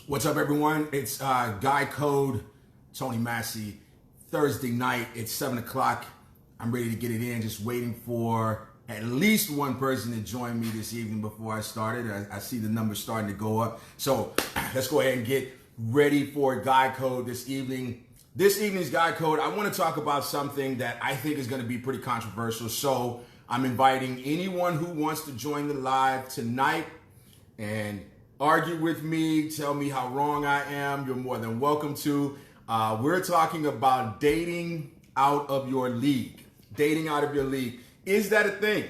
What's up, everyone? It's Guy Code, Tony Massey. Thursday night, it's 7 o'clock. I'm ready to get it in, just waiting for at least one person to join me this evening before I started. I see the numbers starting to go up. So let's go ahead and get ready for Guy Code this evening. This evening's Guy Code, I want to talk about something that I think is going to be pretty controversial. So I'm inviting anyone who wants to join the live tonight and argue with me, tell me how wrong I am. You're more than welcome to. We're talking about dating out of your league. Dating out of your league. Is that a thing?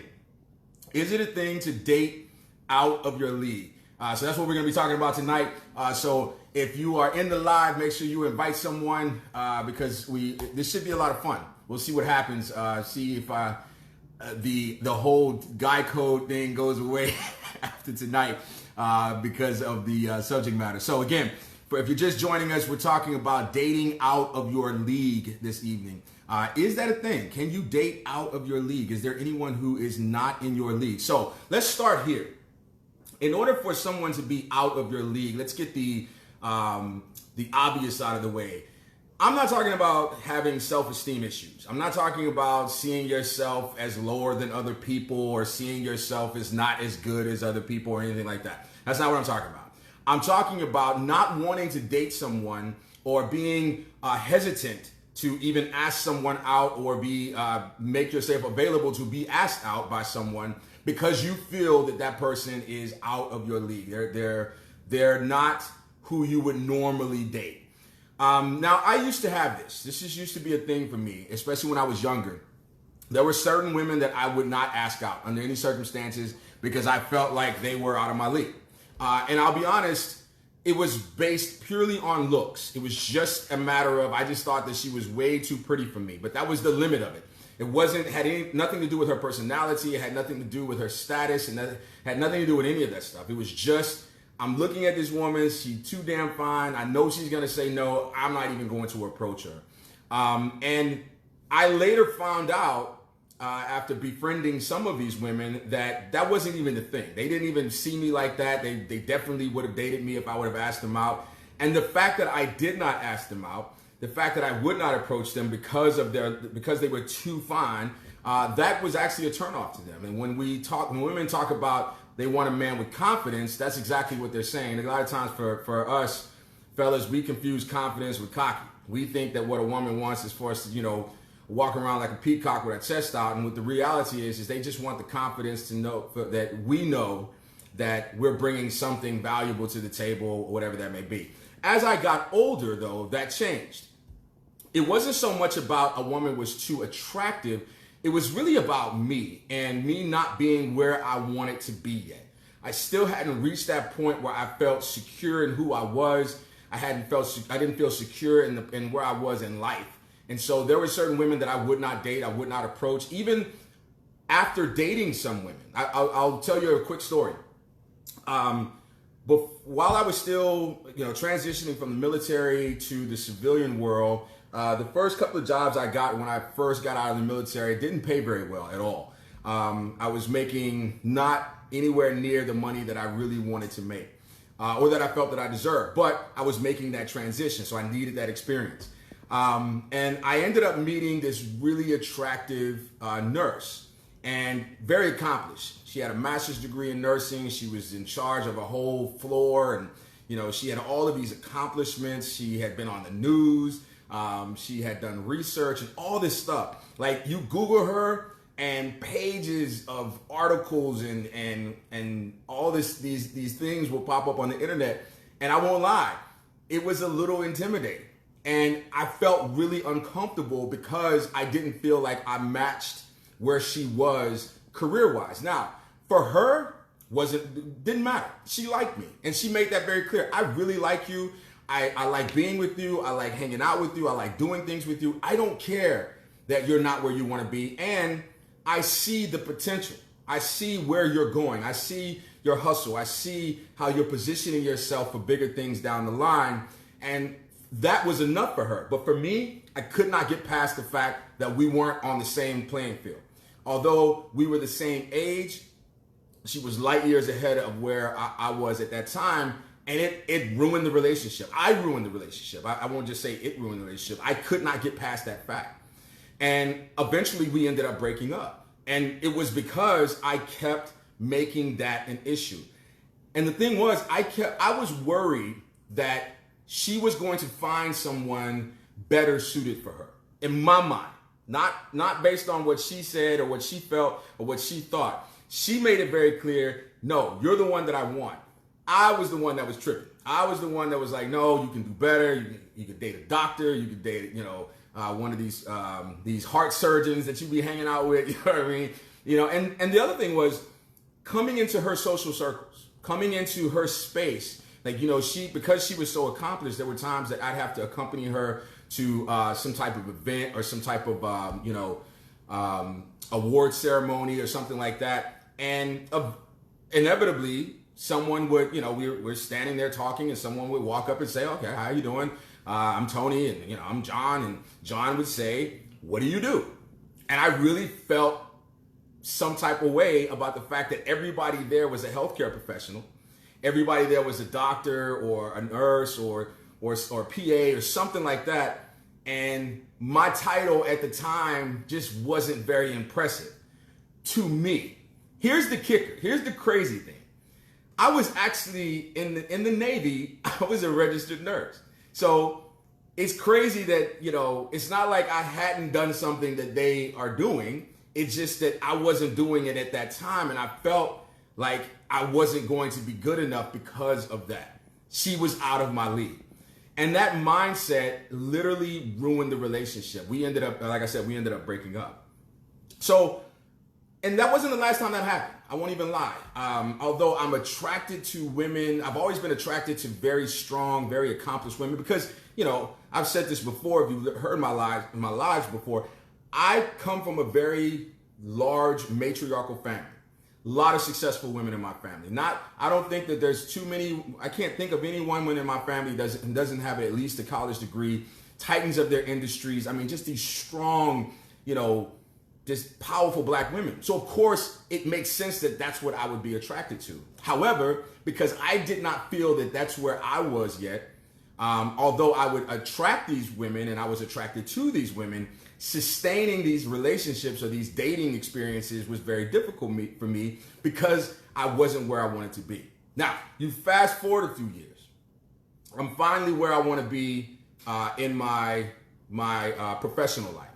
Is it a thing to date out of your league? So that's what we're going to be talking about tonight. So if you are in the live, make sure you invite someone because this should be a lot of fun. We'll see what happens. See if the whole Guy Code thing goes away after tonight. Because of the subject matter. So again, if you're just joining us, we're talking about dating out of your league this evening. Is that a thing? Can you date out of your league? Is there anyone who is not in your league? So let's start here. In order for someone to be out of your league, let's get the obvious out of the way. I'm not talking about having self-esteem issues. I'm not talking about seeing yourself as lower than other people or seeing yourself as not as good as other people or anything like that. That's not what I'm talking about. I'm talking about not wanting to date someone or being hesitant to even ask someone out or make yourself available to be asked out by someone because you feel that person is out of your league. They're not who you would normally date. Now, I used to have this. This just used to be a thing for me, especially when I was younger. There were certain women that I would not ask out under any circumstances because I felt like they were out of my league. And I'll be honest, it was based purely on looks. It was just a matter of, I just thought that she was way too pretty for me. But that was the limit of it. It had nothing to do with her personality. It had nothing to do with her status. And that had nothing to do with any of that stuff. It was just, I'm looking at this woman. She's too damn fine. I know she's going to say no. I'm not even going to approach her. And I later found out after befriending some of these women that wasn't even the thing. They didn't even see me like that. They definitely would have dated me if I would have asked them out. And the fact that I did not ask them out, the fact that I would not approach them because they were too fine, that was actually a turnoff to them. And when women talk about they want a man with confidence, that's exactly what they're saying. A lot of times for us, fellas, we confuse confidence with cocky. We think that what a woman wants is for us to, walk around like a peacock with our chest out. And what the reality is they just want the confidence to know that we know that we're bringing something valuable to the table or whatever that may be. As I got older, though, that changed. It wasn't so much about a woman was too attractive. It was really about me and me not being where I wanted to be yet. I still hadn't reached that point where I felt secure in who I was. I didn't feel secure in where I was in life. And so there were certain women that I would not date, I would not approach, even after dating some women. I'll tell you a quick story. But while I was still, transitioning from the military to the civilian world, the first couple of jobs I got when I first got out of the military didn't pay very well at all. I was making not anywhere near the money that I really wanted to make or that I felt that I deserved. But I was making that transition, so I needed that experience. And I ended up meeting this really attractive nurse and very accomplished. She had a master's degree in nursing. She was in charge of a whole floor and, she had all of these accomplishments. She had been on the news. She had done research and all this stuff. Like you Google her and pages of articles and all these things will pop up on the internet. And I won't lie, it was a little intimidating. And I felt really uncomfortable because I didn't feel like I matched where she was career-wise. Now, for her, didn't matter. She liked me. And she made that very clear. I really like you. I like being with you. I like hanging out with you. I like doing things with you. I don't care that you're not where you want to be. And I see the potential. I see where you're going. I see your hustle. I see how you're positioning yourself for bigger things down the line. And that was enough for her. But for me, I could not get past the fact that we weren't on the same playing field. Although we were the same age, she was light years ahead of where I was at that time. And it ruined the relationship. I ruined the relationship. I won't just say it ruined the relationship. I could not get past that fact. And eventually we ended up breaking up. And it was because I kept making that an issue. And the thing was, I was worried that she was going to find someone better suited for her. In my mind, not based on what she said or what she felt or what she thought. She made it very clear, no, you're the one that I want. I was the one that was tripping. I was the one that was like, no, you can do better. You could date a doctor. You could date, one of these heart surgeons that you be hanging out with. You know what I mean? And the other thing was coming into her social circles, coming into her space. Like, because she was so accomplished, there were times that I'd have to accompany her to some type of event or some type of, award ceremony or something like that. And inevitably, someone would, we're standing there talking and someone would walk up and say, okay, how you doing? I'm Tony and, I'm John. And John would say, what do you do? And I really felt some type of way about the fact that everybody there was a healthcare professional. Everybody there was a doctor or a nurse or PA or something like that. And my title at the time just wasn't very impressive to me. Here's the kicker. Here's the crazy thing. I was actually in the Navy. I was a registered nurse. So it's crazy that, it's not like I hadn't done something that they are doing. It's just that I wasn't doing it at that time. And I felt like I wasn't going to be good enough because of that. She was out of my league. And that mindset literally ruined the relationship. We ended up, like I said, breaking up. So, and that wasn't the last time that happened. I won't even lie. Although I'm attracted to women, I've always been attracted to very strong, very accomplished women because, I've said this before, if you've heard my lives before, I come from a very large matriarchal family. A lot of successful women in my family. I don't think that there's too many, I can't think of any one woman in my family doesn't have at least a college degree, titans of their industries. I mean, just these strong, just powerful black women. So of course it makes sense that that's what I would be attracted to. However, because I did not feel that that's where I was yet, although I would attract these women and I was attracted to these women, sustaining these relationships or these dating experiences was very difficult for me because I wasn't where I wanted to be. Now, you fast forward a few years. I'm finally where I want to be in my professional life.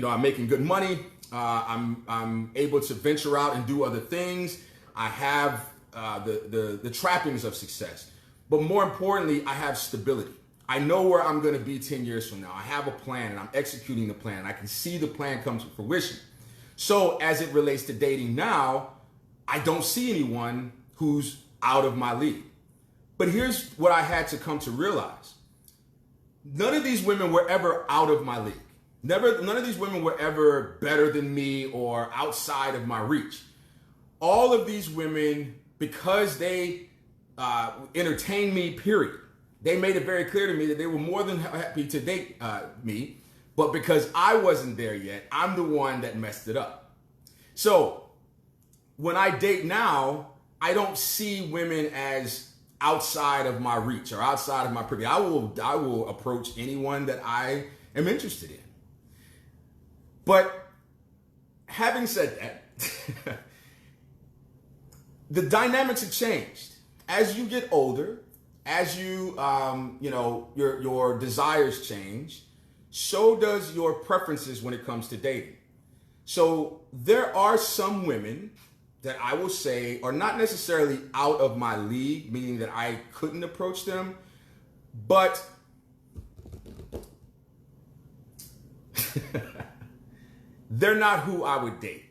I'm making good money. I'm able to venture out and do other things. I have the trappings of success. But more importantly, I have stability. I know where I'm going to be 10 years from now. I have a plan and I'm executing the plan. I can see the plan come to fruition. So as it relates to dating now, I don't see anyone who's out of my league. But here's what I had to come to realize. None of these women were ever out of my league. None of these women were ever better than me or outside of my reach. All of these women, because they entertained me, period. They made it very clear to me that they were more than happy to date me, but because I wasn't there yet, I'm the one that messed it up. So when I date now, I don't see women as outside of my reach or outside of my purview. I will approach anyone that I am interested in. But having said that, the dynamics have changed. As you get older, as you, your desires change, so does your preferences when it comes to dating. So there are some women that I will say are not necessarily out of my league, meaning that I couldn't approach them, but they're not who I would date.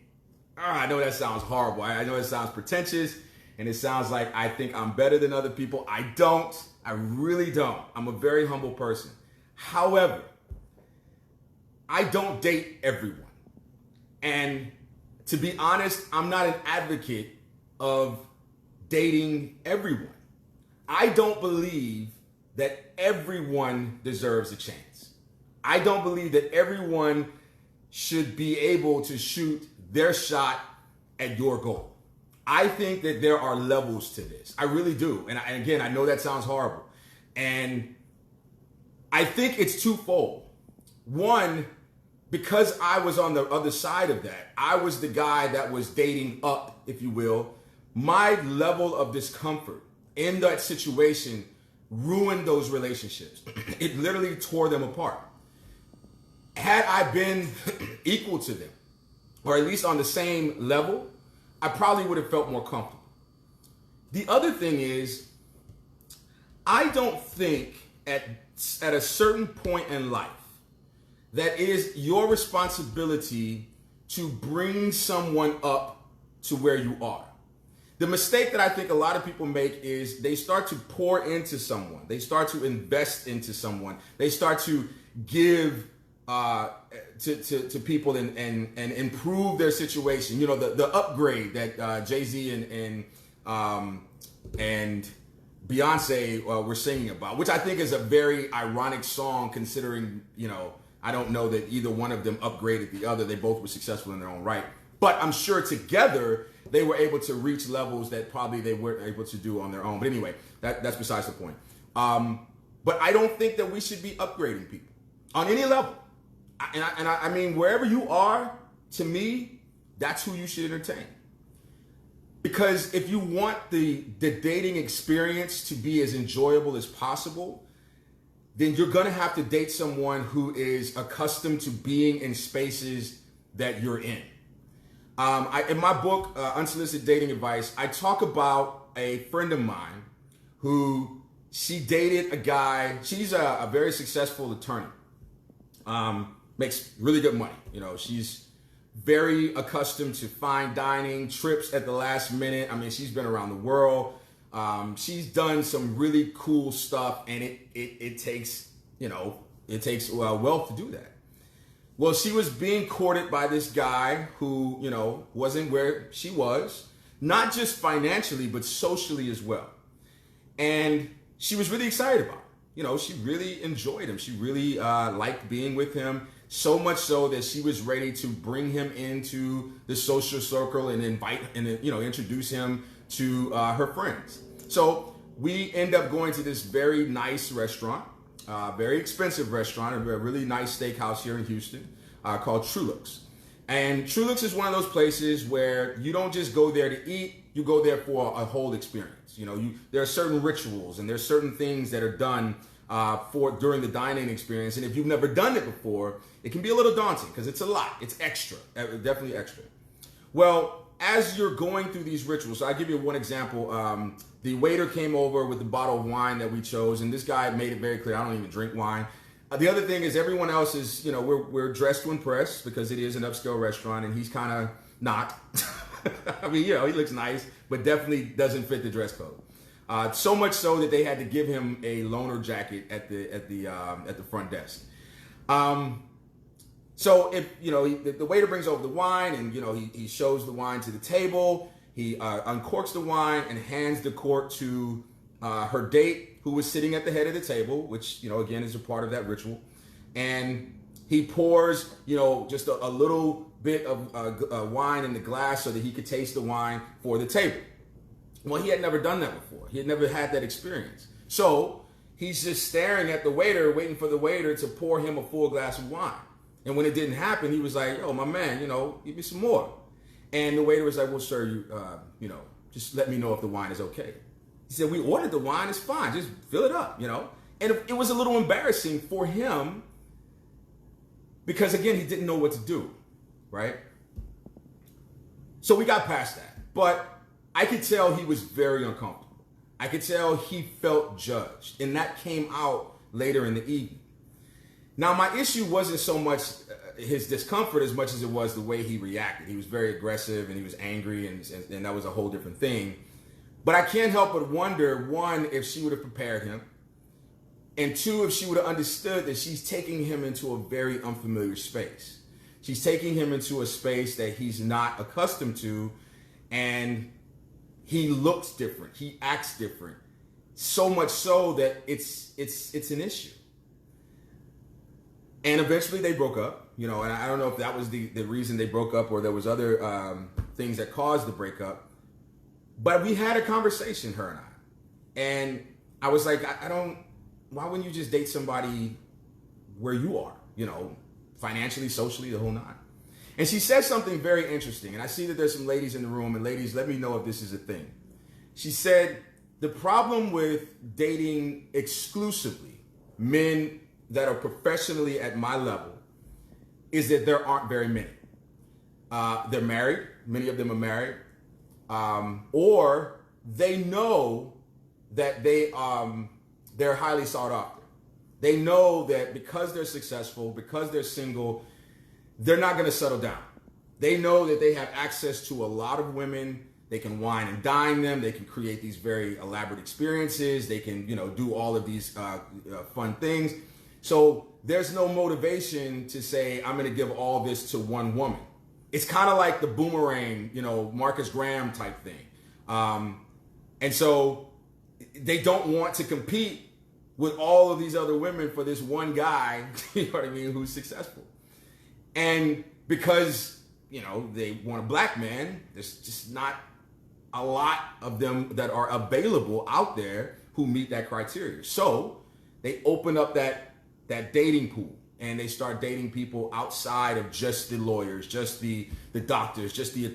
I know that sounds horrible. I know it sounds pretentious. And it sounds like I think I'm better than other people. I don't. I really don't. I'm a very humble person. However, I don't date everyone. And to be honest, I'm not an advocate of dating everyone. I don't believe that everyone deserves a chance. I don't believe that everyone should be able to shoot their shot at your goal. I think that there are levels to this. I really do. And again, I know that sounds horrible. And I think it's twofold. One, because I was on the other side of that, I was the guy that was dating up, if you will. My level of discomfort in that situation ruined those relationships. It literally tore them apart. Had I been equal to them, or at least on the same level, I probably would have felt more comfortable. The other thing is, I don't think at a certain point in life that it is your responsibility to bring someone up to where you are. The mistake that I think a lot of people make is they start to pour into someone. They start to invest into someone. They start to give to people and improve their situation. You know, the upgrade that Jay-Z and Beyonce were singing about, which I think is a very ironic song considering, you know, I don't know that either one of them upgraded the other. They both were successful in their own right. But I'm sure together they were able to reach levels that probably they weren't able to do on their own. But anyway, that's besides the point. But I don't think that we should be upgrading people on any level. I mean, wherever you are, to me, that's who you should entertain. Because if you want the dating experience to be as enjoyable as possible, then you're going to have to date someone who is accustomed to being in spaces that you're in. In my book, Unsolicited Dating Advice, I talk about a friend of mine who she dated a guy. She's a very successful attorney. Makes really good money. You know, she's very accustomed to fine dining, trips at the last minute. I mean, she's been around the world. She's done some really cool stuff, and it takes, you know, wealth to do that. Well, she was being courted by this guy who, you know, wasn't where she was, not just financially, but socially as well. And she was really excited about it. You know, she really enjoyed him. She really liked being with him, so much so that she was ready to bring him into the social circle and invite and, you know, introduce him to her friends. So we end up going to this very nice restaurant, very expensive restaurant, a really nice steakhouse here in Houston called Truluck's. And Truluck's is one of those places where you don't just go there to eat, you go there for a whole experience. You know, there are certain rituals and there's certain things that are done during the dining experience. And if you've never done it before, it can be a little daunting because it's a lot. It's extra, definitely extra. Well, as you're going through these rituals, so I'll give you one example. The waiter came over with the bottle of wine that we chose, and this guy made it very clear, I don't even drink wine. The other thing is everyone else is, you know, we're dressed to impress because it is an upscale restaurant, and he's kind of not. I mean, you know, he looks nice, but definitely doesn't fit the dress code. So much so that they had to give him a loaner jacket at the front desk. So if, you know, the waiter brings over the wine and, you know, he shows the wine to the table. He uncorks the wine and hands the cork to her date, who was sitting at the head of the table, which, you know, again, is a part of that ritual. And he pours, you know, just a little bit of wine in the glass so that he could taste the wine for the table. Well, he had never done that before. He had never had that experience. So he's just staring at the waiter, waiting for the waiter to pour him a full glass of wine. And when it didn't happen, he was like, "Yo, my man, you know, give me some more." And the waiter was like, "Well, sir, you know, just let me know if the wine is okay." He said, "We ordered the wine. It's fine. Just fill it up, you know." And it was a little embarrassing for him because, again, he didn't know what to do, right? So we got past that. But I could tell he was very uncomfortable. I could tell he felt judged. And that came out later in the evening. Now, my issue wasn't so much his discomfort as much as it was the way he reacted. He was very aggressive and he was angry, and that was a whole different thing. But I can't help but wonder, one, if she would have prepared him, and two, if she would have understood that she's taking him into a very unfamiliar space. She's taking him into a space that he's not accustomed to, and he looks different. He acts different. So much so that it's an issue. And eventually they broke up, you know, and I don't know if that was the reason they broke up or there was other things that caused the breakup. But we had a conversation, her and I. And I was like, I don't, why wouldn't you just date somebody where you are, financially, socially, the whole nine? And she said something very interesting. And I see that there's some ladies in the room, and ladies, let me know if this is a thing. She said, the problem with dating exclusively men that are professionally at my level is that there aren't very many. They're married. Many of them are married. Or they know that they're highly sought after. They know that because they're successful, because they're single, they're not going to settle down. They know that they have access to a lot of women. They can wine and dine them. They can create these very elaborate experiences. They can, do all of these fun things. So there's no motivation to say, I'm going to give all this to one woman. It's kind of like the boomerang, Marcus Graham type thing. And so they don't want to compete with all of these other women for this one guy, who's successful. And because, they want a black man, there's just not a lot of them that are available out there who meet that criteria. So they open up that dating pool, and they start dating people outside of just the lawyers, just the doctors, just the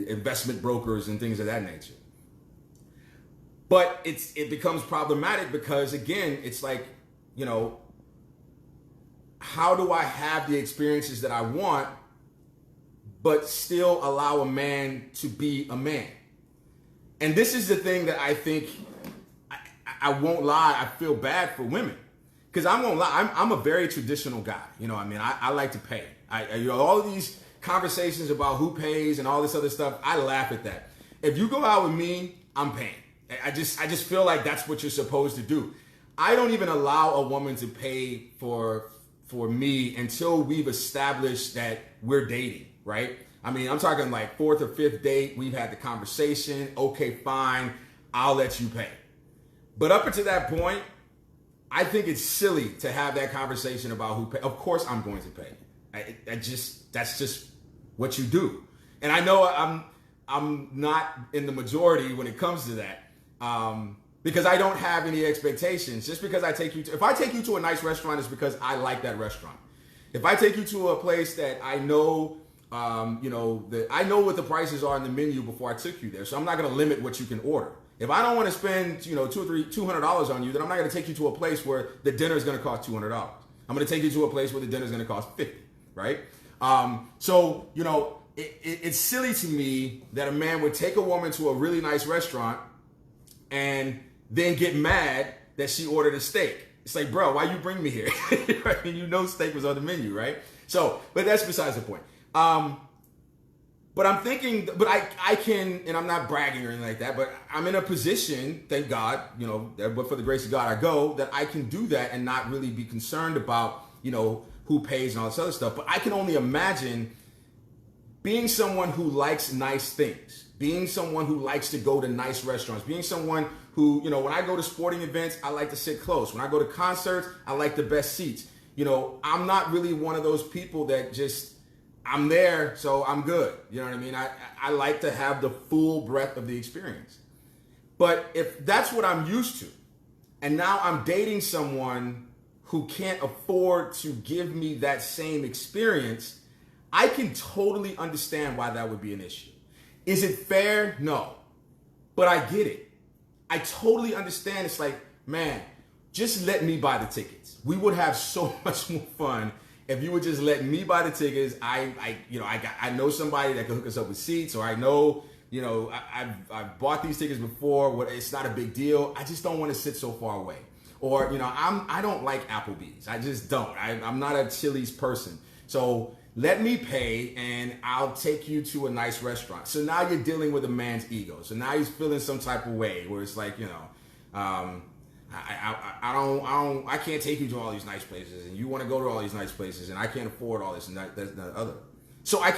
investment brokers and things of that nature. But it becomes problematic because, again, it's like, how do I have the experiences that I want, but still allow a man to be a man? And this is the thing that I think, I won't lie, I feel bad for women. Because I won't lie, I'm a very traditional guy. I like to pay. All of these conversations about who pays and all this other stuff, I laugh at that. If you go out with me, I'm paying. I just feel like that's what you're supposed to do. I don't even allow a woman to pay for me until we've established that we're dating, right? I'm talking like fourth or fifth date. We've had the conversation. Okay, fine. I'll let you pay. But up until that point, I think it's silly to have that conversation about who pay. Of course I'm going to pay. That's just what you do. And I know I'm not in the majority when it comes to that. Because I don't have any expectations. Just because if I take you to a nice restaurant, it's because I like that restaurant. If I take you to a place that I know, that I know what the prices are on the menu before I took you there, so I'm not going to limit what you can order. If I don't want to spend, $200 on you, then I'm not going to take you to a place where the dinner is going to cost $200. I'm going to take you to a place where the dinner is going to cost $50, right? It's silly to me that a man would take a woman to a really nice restaurant and then get mad that she ordered a steak. It's like, bro, why you bring me here? Steak was on the menu, right? So, but that's besides the point. But I'm thinking, but I can, and I'm not bragging or anything like that, but I'm in a position, thank God, but for the grace of God I go, that I can do that and not really be concerned about, who pays and all this other stuff. But I can only imagine being someone who likes nice things, being someone who likes to go to nice restaurants, being someone who, when I go to sporting events, I like to sit close. When I go to concerts, I like the best seats. I'm not really one of those people that just, I'm there, so I'm good. You know what I mean? I like to have the full breadth of the experience. But if that's what I'm used to, and now I'm dating someone who can't afford to give me that same experience, I can totally understand why that would be an issue. Is it fair? No. But I get it. I totally understand. It's like, man, just let me buy the tickets. We would have so much more fun if you would just let me buy the tickets. I know somebody that can hook us up with seats, or I know, I've bought these tickets before. It's not a big deal. I just don't want to sit so far away. Or, I don't like Applebee's. I just don't. I'm not a Chili's person. So let me pay and I'll take you to a nice restaurant. So now you're dealing with a man's ego. So now he's feeling some type of way where it's like, I can't take you to all these nice places, and you want to go to all these nice places, and I can't afford all this and that other. So I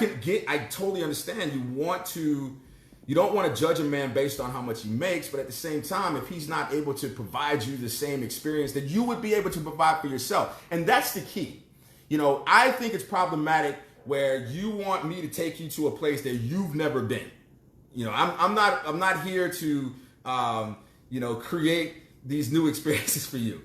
totally understand. You don't want to judge a man based on how much he makes, but at the same time, if he's not able to provide you the same experience that you would be able to provide for yourself, and that's the key. I think it's problematic where you want me to take you to a place that you've never been. I'm not here to create these new experiences for you.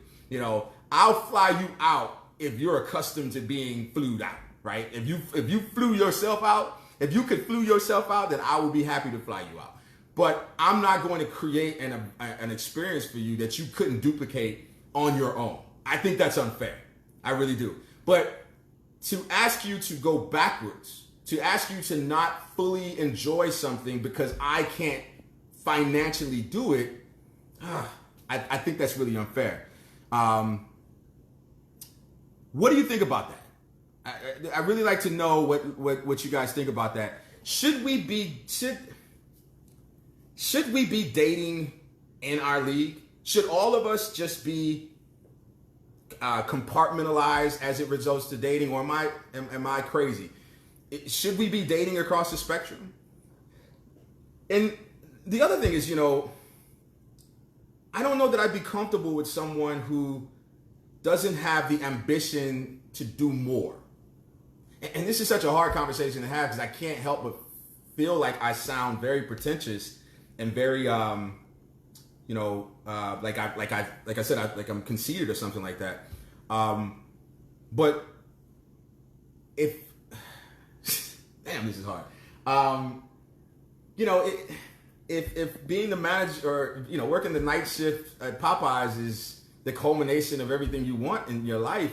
I'll fly you out if you're accustomed to being flued out, right? If you flew yourself out, if you could flew yourself out, then I will be happy to fly you out. But I'm not going to create an experience for you that you couldn't duplicate on your own. I think that's unfair. I really do. But to ask you to go backwards, to ask you to not fully enjoy something because I can't financially do it, I think that's really unfair. What do you think about that? I really like to know what you guys think about that. Should we be dating in our league? Should all of us just be compartmentalized as it results to dating, or am I crazy? Should we be dating across the spectrum? And the other thing is, I don't know that I'd be comfortable with someone who doesn't have the ambition to do more. And this is such a hard conversation to have because I can't help but feel like I sound very pretentious and very, like I said, like I'm conceited or something like that. But if, damn, this is hard. If being the manager or, working the night shift at Popeyes is the culmination of everything you want in your life,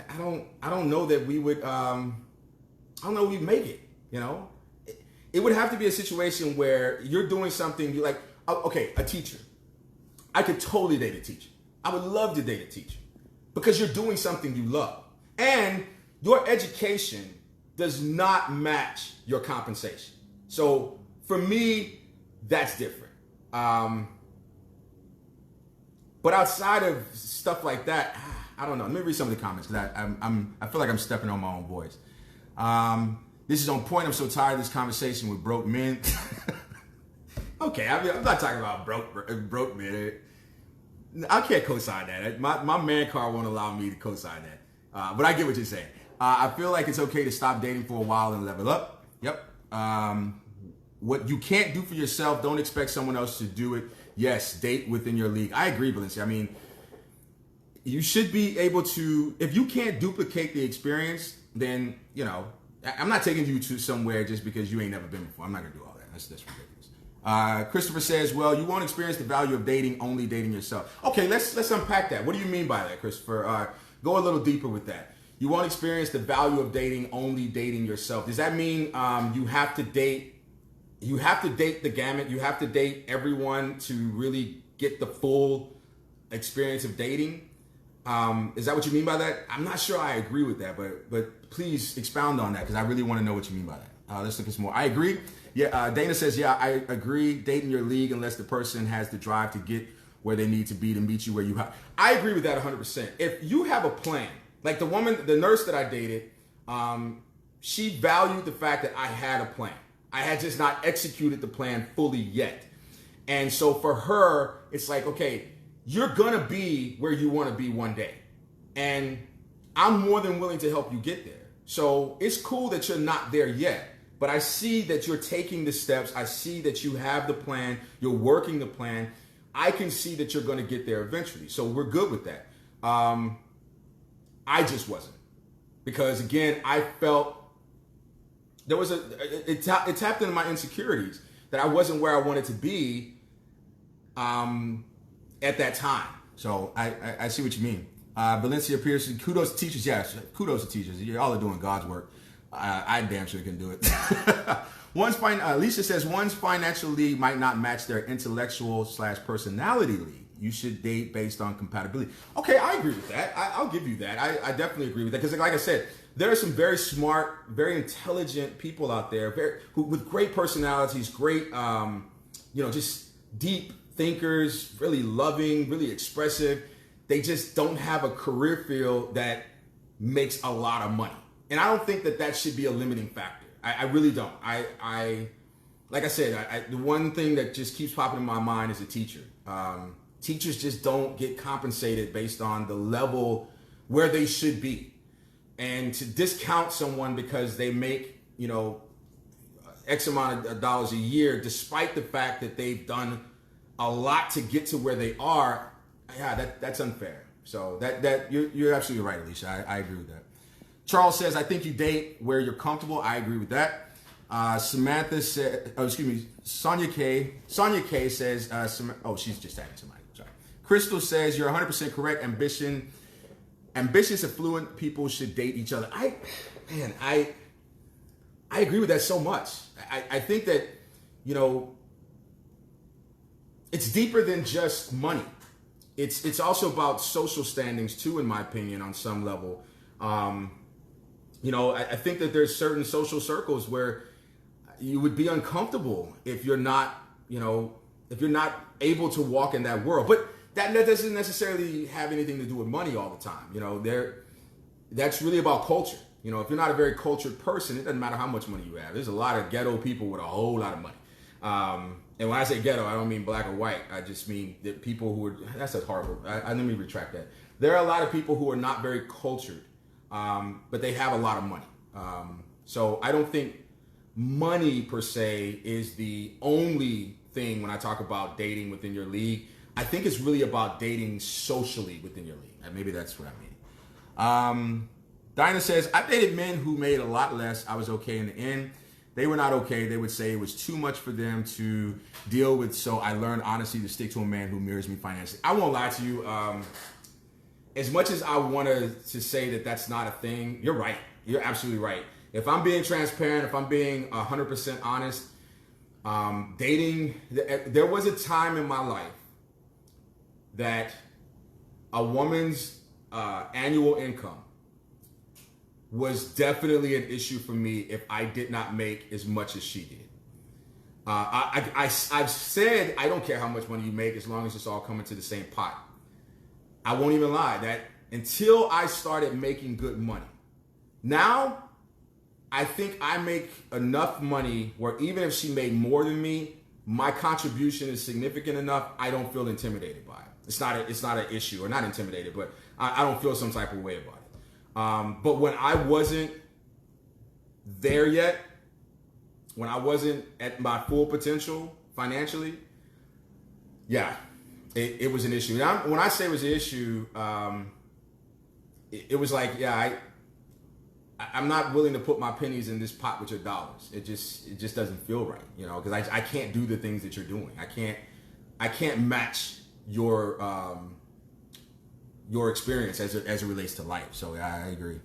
I don't know that we would, we'd make it, It would have to be a situation where you're doing something you like, okay, a teacher. I could totally date a teacher. I would love to date a teacher because you're doing something you love. And your education does not match your compensation. So for me, that's different. But outside of stuff like that, I don't know. Let me read some of the comments because I feel like I'm stepping on my own voice. This is on point. I'm so tired of this conversation with broke men. Okay, I'm not talking about broke men. I can't co-sign that. My man card won't allow me to co-sign that. But I get what you're saying. I feel like it's okay to stop dating for a while and level up. Yep. What you can't do for yourself, don't expect someone else to do it. Yes, date within your league. I agree, Valencia. I mean, you should be able to, if you can't duplicate the experience, then, I'm not taking you to somewhere just because you ain't never been before. I'm not going to do all that. That's ridiculous. Christopher says, well, you won't experience the value of dating, only dating yourself. Okay, let's unpack that. What do you mean by that, Christopher? Go a little deeper with that. You won't experience the value of dating, only dating yourself. Does that mean you have to date the gamut? You have to date everyone to really get the full experience of dating? Is that what you mean by that? I'm not sure I agree with that, but please expound on that because I really want to know what you mean by that. Let's look at some more. I agree. Yeah, Dana says, yeah, I agree. Dating your league unless the person has the drive to get where they need to be to meet you where you have. I agree with that 100%. If you have a plan, like the nurse that I dated, she valued the fact that I had a plan. I had just not executed the plan fully yet. And so for her, it's like, okay, you're gonna be where you wanna be one day. And I'm more than willing to help you get there. So it's cool that you're not there yet, but I see that you're taking the steps. I see that you have the plan. You're working the plan. I can see that you're gonna get there eventually. So we're good with that. I just wasn't. Because again, I felt there was it tapped into my insecurities that I wasn't where I wanted to be at that time. So I see what you mean. Valencia Pearson, kudos to teachers. Yes, kudos to teachers. Y'all are doing God's work. I damn sure can do it. Lisa says, one's financial league might not match their intellectual/personality league. You should date based on compatibility. Okay, I agree with that. I'll give you that. I definitely agree with that. Because like I said, there are some very smart, very intelligent people out there with great personalities, great, just deep thinkers, really loving, really expressive. They just don't have a career field that makes a lot of money. And I don't think that should be a limiting factor. I really don't. Like I said, the one thing that just keeps popping in my mind is a teacher. Teachers just don't get compensated based on the level where they should be. And to discount someone because they make, X amount of dollars a year, despite the fact that they've done a lot to get to where they are. Yeah, that's unfair. So that you're absolutely right, Alicia. I agree with that. Charles says, I think you date where you're comfortable. I agree with that. Samantha said, Sonia K says, she's just adding somebody. Sorry. Crystal says, you're 100% correct. Ambitious, affluent people should date each other. I agree with that so much. I think that, it's deeper than just money. It's also about social standings too, in my opinion, on some level. I think that there's certain social circles where you would be uncomfortable if you're not able to walk in that world. But that doesn't necessarily have anything to do with money all the time. That's really about culture. If you're not a very cultured person, it doesn't matter how much money you have. There's a lot of ghetto people with a whole lot of money. And when I say ghetto, I don't mean black or white. I just mean that people who are, that's a horrible, let me retract that. There are a lot of people who are not very cultured, but they have a lot of money. So I don't think money per se is the only thing when I talk about dating within your league. I think it's really about dating socially within your league. And maybe that's what I mean. Dinah says, I've dated men who made a lot less. I was okay in the end. They were not okay. They would say it was too much for them to deal with. So I learned honestly to stick to a man who mirrors me financially. I won't lie to you. As much as I wanted to say that that's not a thing, you're right. You're absolutely right. If I'm being transparent, if I'm being 100% honest, dating, there was a time in my life that a woman's annual income was definitely an issue for me if I did not make as much as she did. I've said I don't care how much money you make as long as it's all coming to the same pot. I won't even lie that until I started making good money. Now, I think I make enough money where even if she made more than me, my contribution is significant enough. I don't feel intimidated by it. It's not an issue, or not intimidated, but I don't feel some type of way about it. But when I wasn't there yet, when I wasn't at my full potential financially, yeah, it was an issue. Now, when I say it was an issue, it was like, yeah, I'm not willing to put my pennies in this pot with your dollars. It just doesn't feel right, because I can't do the things that you're doing. I can't match your experience as it relates to life. So I agree.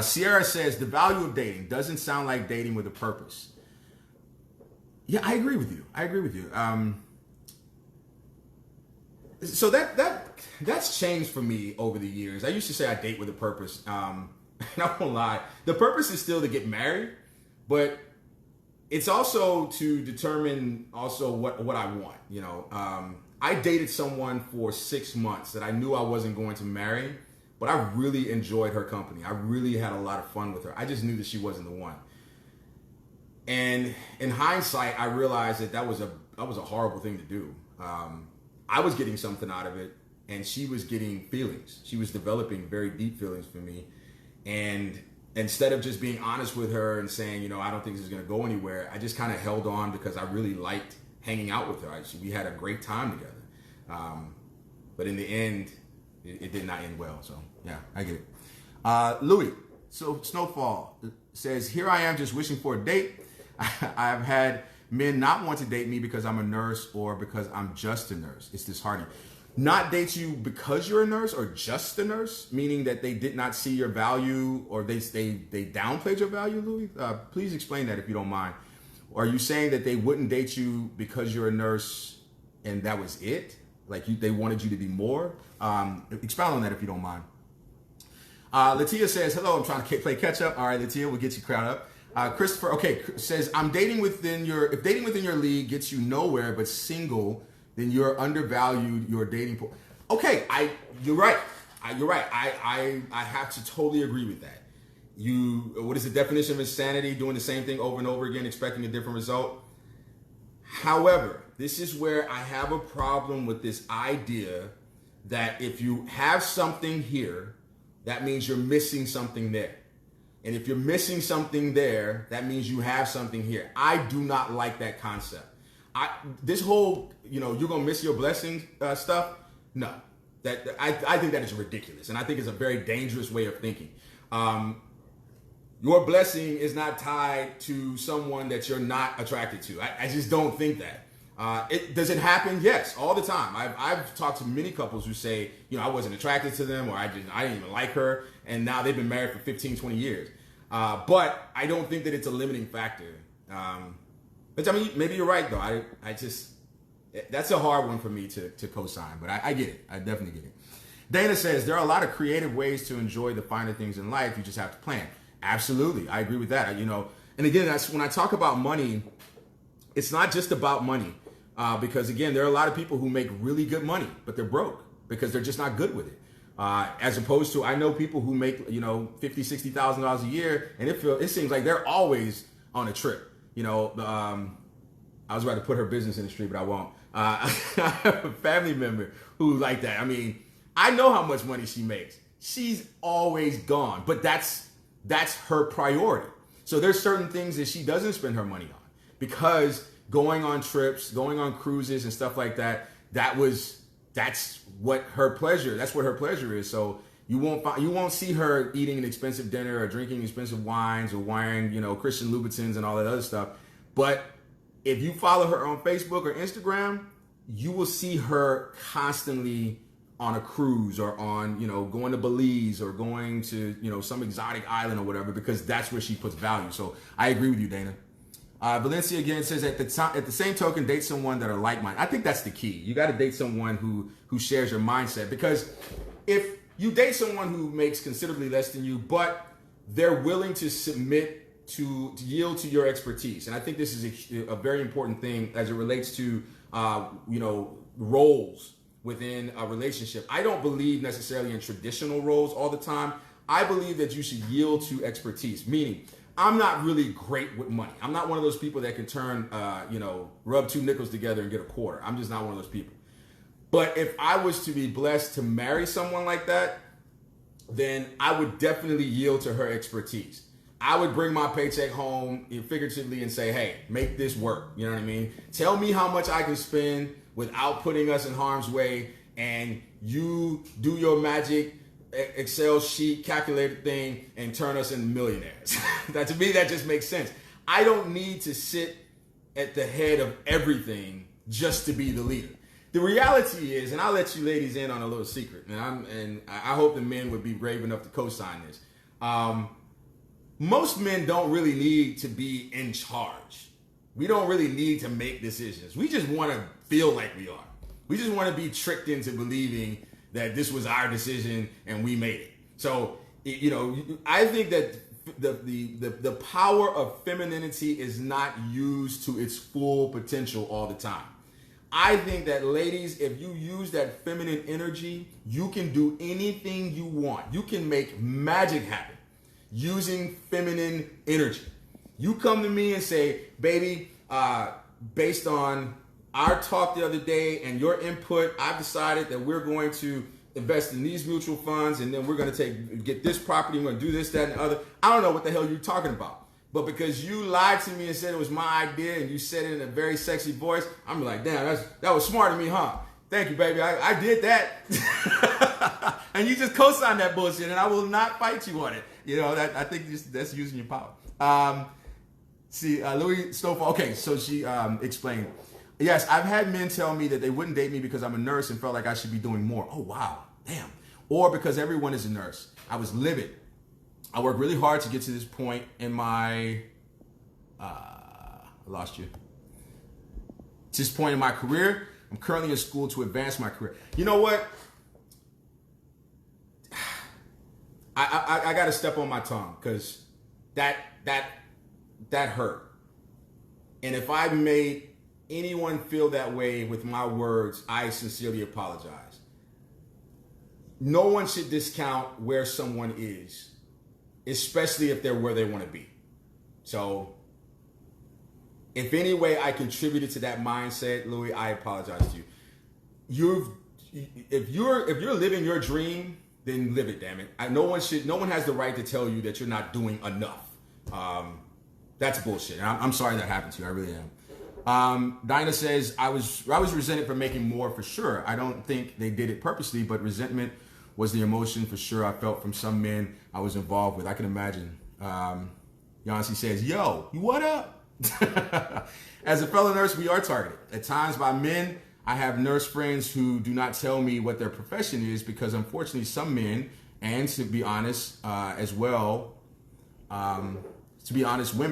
Sierra says, the value of dating doesn't sound like dating with a purpose. Yeah, I agree with you. So that's changed for me over the years. I used to say I date with a purpose. And I won't lie. The purpose is still to get married, but it's also to determine also what I want, I dated someone for 6 months that I knew I wasn't going to marry, but I really enjoyed her company. I really had a lot of fun with her. I just knew that she wasn't the one. And in hindsight, I realized that was a horrible thing to do. I was getting something out of it, and she was getting feelings. She was developing very deep feelings for me. And instead of just being honest with her and saying, I don't think this is going to go anywhere, I just kind of held on because I really liked hanging out with her. We had a great time together. But in the end, it did not end well. So, yeah, I get it. Louis, so Snowfall says, here I am just wishing for a date. I've had men not want to date me because I'm a nurse or because I'm just a nurse. It's disheartening. Not date you because you're a nurse or just a nurse, meaning that they did not see your value or they downplayed your value, Louis? Please explain that if you don't mind. Or are you saying that they wouldn't date you because you're a nurse and that was it? Like they wanted you to be more? Expound on that if you don't mind. Latia says, hello, I'm trying to play catch up. All right, Latia, we'll get you crowd up. Christopher, says, if dating within your league gets you nowhere but single, then you're undervalued your dating pool. Okay, you're right. I have to totally agree with that. What is the definition of insanity? Doing the same thing over and over again, expecting a different result. However, this is where I have a problem with this idea that if you have something here, that means you're missing something there. And if you're missing something there, that means you have something here. I do not like that concept. This whole, you're going to miss your blessings stuff. No, I think that is ridiculous. And I think it's a very dangerous way of thinking. Your blessing is not tied to someone that you're not attracted to. I just don't think that. Does it happen? Yes, all the time. I've talked to many couples who say, I wasn't attracted to them, or I didn't even like her, and now they've been married for 15, 20 years. But I don't think that it's a limiting factor. But I mean, maybe you're right, though. I just, that's a hard one for me to co-sign, but I get it. I definitely get it. Dana says, there are a lot of creative ways to enjoy the finer things in life. You just have to plan. Absolutely. I agree with that. And again, that's when I talk about money, it's not just about money. Because again, there are a lot of people who make really good money, but they're broke because they're just not good with it. As opposed to, I know people who make, $50,000, $60,000 a year, and it seems like they're always on a trip. I was about to put her business in the street, but I won't. I have a family member who's like that. I mean, I know how much money she makes. She's always gone, but that's her priority. So there's certain things that she doesn't spend her money on because going on trips, going on cruises and stuff like that, that's what her pleasure is. So you won't see her eating an expensive dinner or drinking expensive wines or wearing, Christian Louboutins and all that other stuff. But if you follow her on Facebook or Instagram, you will see her constantly on a cruise or on, going to Belize or going to, some exotic island or whatever, because that's where she puts value. So I agree with you, Dana. Valencia again says, at the same token, date someone that are like-minded. I think that's the key. You got to date someone who shares your mindset, because if you date someone who makes considerably less than you, but they're willing to submit to yield to your expertise. And I think this is a very important thing as it relates to, roles within a relationship. I don't believe necessarily in traditional roles all the time. I believe that you should yield to expertise, meaning I'm not really great with money. I'm not one of those people that can turn, rub two nickels together and get a quarter. I'm just not one of those people. But if I was to be blessed to marry someone like that, then I would definitely yield to her expertise. I would bring my paycheck home figuratively and say, hey, make this work. You know what I mean? Tell me how much I can spend without putting us in harm's way, and you do your magic Excel sheet calculated thing and turn us into millionaires. To me, that just makes sense. I don't need to sit at the head of everything just to be the leader. The reality is, and I'll let you ladies in on a little secret, and I hope the men would be brave enough to co-sign this. Most men don't really need to be in charge. We don't really need to make decisions. We just want to feel like we are. We just want to be tricked into believing that this was our decision and we made it. So, I think that the power of femininity is not used to its full potential all the time. I think that, ladies, if you use that feminine energy, you can do anything you want. You can make magic happen using feminine energy. You come to me and say, baby, based on our talk the other day and your input, I've decided that we're going to invest in these mutual funds, and then we're going to get this property, we're going to do this, that, and the other. I don't know what the hell you're talking about. But because you lied to me and said it was my idea, and you said it in a very sexy voice, I'm like, damn, that was smart of me, huh? Thank you, baby. I did that. And you just co-signed that bullshit, and I will not fight you on it. I think that's using your power. Louis Stoffel. Okay, so she explained. Yes, I've had men tell me that they wouldn't date me because I'm a nurse and felt like I should be doing more. Oh, wow. Damn. Or because everyone is a nurse. I was livid. I worked really hard to get to this point in my... I lost you. To this point in my career, I'm currently in school to advance my career. You know what? I got to step on my tongue because that hurt. And if I made anyone feel that way with my words, I sincerely apologize. No one should discount where someone is, especially if they're where they want to be. So if any way I contributed to that mindset, Louis, I apologize to you. If you're living your dream then live it, damn it. No one has the right to tell you that you're not doing enough. That's bullshit. And I'm sorry that happened to you. I really am. Dinah says, I was resented for making more for sure. I don't think they did it purposely, but resentment was the emotion for sure I felt from some men I was involved with. I can imagine. Yancy says, yo, what up? As a fellow nurse, we are targeted at times by men. I have nurse friends who do not tell me what their profession is because unfortunately some men, and to be honest, women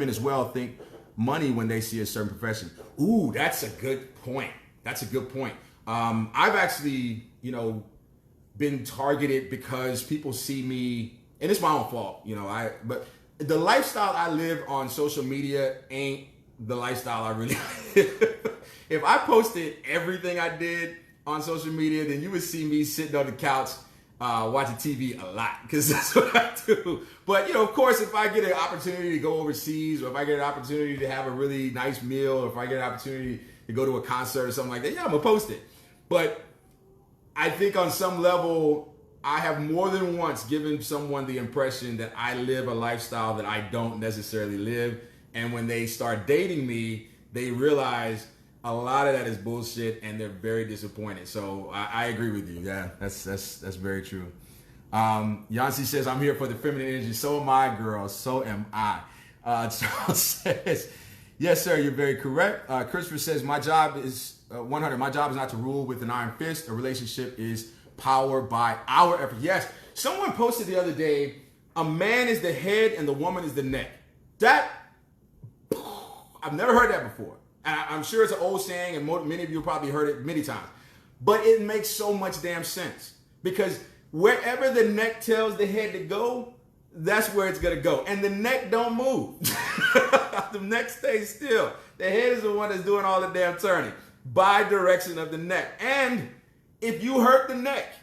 as well think money when they see a certain profession. Ooh, that's a good point. I've actually, been targeted because people see me, and it's my own fault, but the lifestyle I live on social media ain't the lifestyle I really live. If I posted everything I did on social media, then you would see me sitting on the couch watching TV a lot, because that's what I do. But, of course, if I get an opportunity to go overseas, or if I get an opportunity to have a really nice meal, or if I get an opportunity to go to a concert or something like that, yeah, I'm going to post it. But I think on some level, I have more than once given someone the impression that I live a lifestyle that I don't necessarily live. And when they start dating me, they realize a lot of that is bullshit, and they're very disappointed. So I agree with you. Yeah, that's very true. Yancy says, I'm here for the feminine energy. So am I, girl. So am I. Charles says, yes, sir, you're very correct. Christopher says, my job is 100. My job is not to rule with an iron fist. A relationship is powered by our effort. Yes, someone posted the other day, a man is the head and the woman is the neck. I've never heard that before. And I'm sure it's an old saying, and many of you probably heard it many times. But it makes so much damn sense. Because wherever the neck tells the head to go, that's where it's going to go. And the neck don't move. The neck stays still. The head is the one that's doing all the damn turning by direction of the neck. And if you hurt the neck,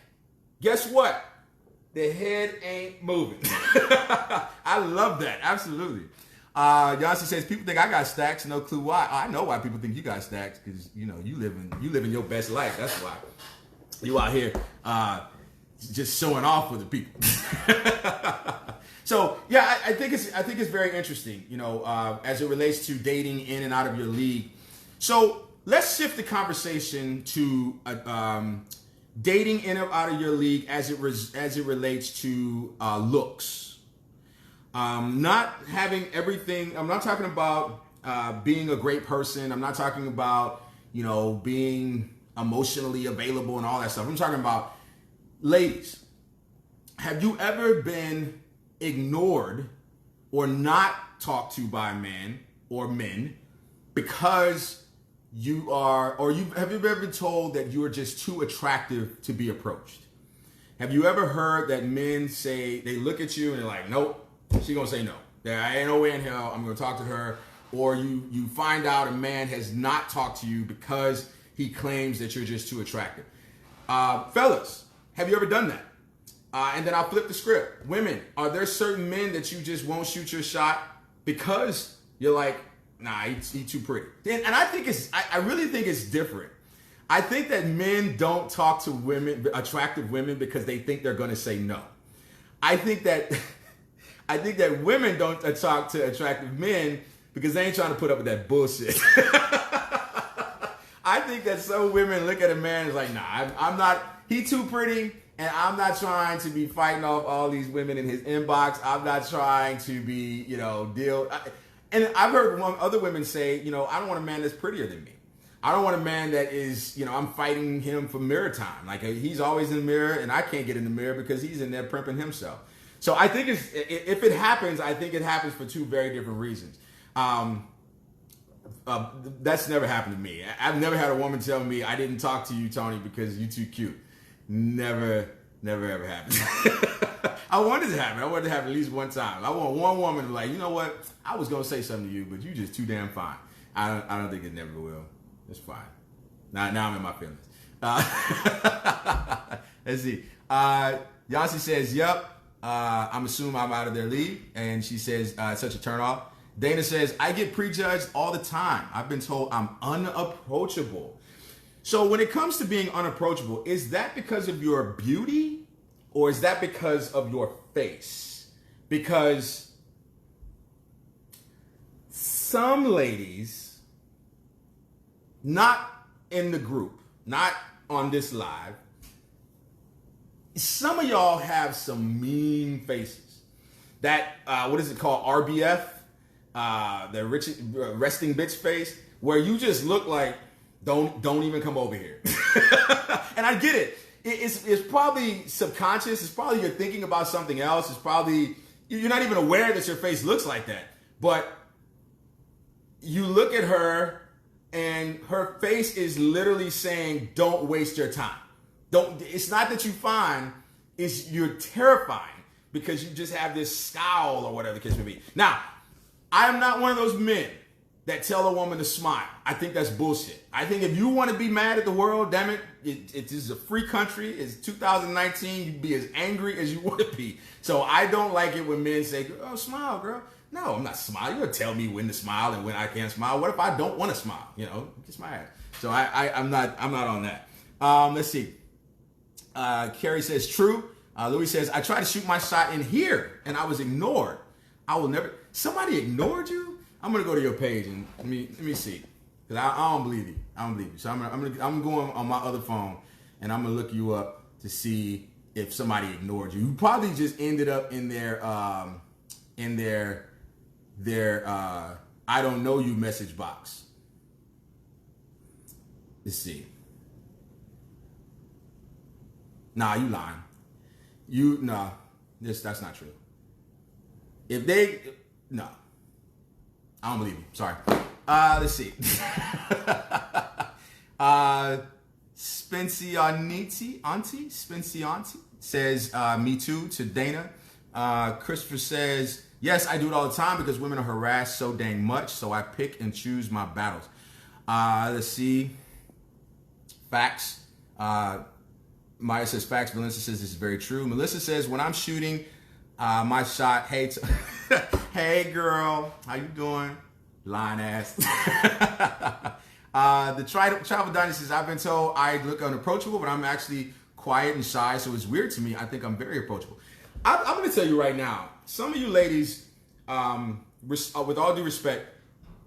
guess what? The head ain't moving. I love that. Absolutely. Yancy says, people think I got stacks, no clue why. I know why people think you got stacks, because you living your best life. That's why you out here just showing off for the people. So yeah, I think it's very interesting, as it relates to dating in and out of your league. So let's shift the conversation to dating in or out of your league as it relates to looks. Not having everything. I'm not talking about being a great person. I'm not talking about, being emotionally available and all that stuff. I'm talking about, ladies, have you ever been ignored or not talked to by a man or men because have you ever been told that you are just too attractive to be approached? Have you ever heard that men say, they look at you and they're like, nope, she gonna say no. There ain't no way in hell I'm gonna talk to her. Or you find out a man has not talked to you because he claims that you're just too attractive. Fellas, have you ever done that? And then I'll flip the script. Women, are there certain men that you just won't shoot your shot because you're like, nah, he's too pretty? And I think I really think it's different. I think that men don't talk to women, attractive women, because they think they're gonna say no. I think that women don't talk to attractive men because they ain't trying to put up with that bullshit. I think that some women look at a man and is like, nah, I'm not, he too pretty, and I'm not trying to be fighting off all these women in his inbox. I'm not trying to be, deal. And I've heard other women say, I don't want a man that's prettier than me. I don't want a man that is, I'm fighting him for mirror time. Like, he's always in the mirror and I can't get in the mirror because he's in there primping himself. So I think if it happens, I think it happens for two very different reasons. That's never happened to me. I've never had a woman tell me, I didn't talk to you, Tony, because you're too cute. Never ever happened. I wanted it to happen. I wanted it to happen at least one time. I want one woman to be like, you know what? I was going to say something to you, but you just too damn fine. I don't think it never will. It's fine. Now I'm in my feelings. Let's see. Yancy says, yep. I'm assuming I'm out of their league. And she says, such a turn off. Dana says, I get prejudged all the time. I've been told I'm unapproachable. So when it comes to being unapproachable, is that because of your beauty or is that because of your face? Because some ladies, not in the group, not on this live, some of y'all have some mean faces. That, what is it called? RBF? The resting bitch face, where you just look like, don't even come over here. And I get it. It's probably subconscious. It's probably you're thinking about something else. It's probably, you're not even aware that your face looks like that. But you look at her and her face is literally saying, don't waste your time. It's not that you find, it's you're terrifying because you just have this scowl or whatever the case may be. Now, I am not one of those men that tell a woman to smile. I think that's bullshit. I think if you want to be mad at the world, damn it, it is a free country. It's 2019. You be as angry as you want to be. So I don't like it when men say, oh, smile, girl. No, I'm not smiling. You're going to tell me when to smile and when I can't smile. What if I don't want to smile? You know, kiss my ass. So I'm not on that. Let's see. Carrie says, true. Louis says, I tried to shoot my shot in here and I was ignored. I will never. Somebody ignored you? I'm gonna go to your page and let me see, cause I don't believe you. I don't believe you. So I'm going on my other phone and I'm gonna look you up to see if somebody ignored you. You probably just ended up in their I don't know you message box. Let's see. Nah, you lying. That's not true. If they, no. I don't believe you. Sorry. Let's see. Spencianti says, me too, to Dana. Christopher says, yes, I do it all the time because women are harassed so dang much, so I pick and choose my battles. Let's see. Facts. Maya says facts. Melissa says this is very true. Melissa says, when I'm shooting my shot, hey, hey girl, how you doing? Lying ass. The Travel Dynasty says, I've been told I look unapproachable, but I'm actually quiet and shy, so it's weird to me. I think I'm very approachable. I'm going to tell you right now, some of you ladies, with all due respect,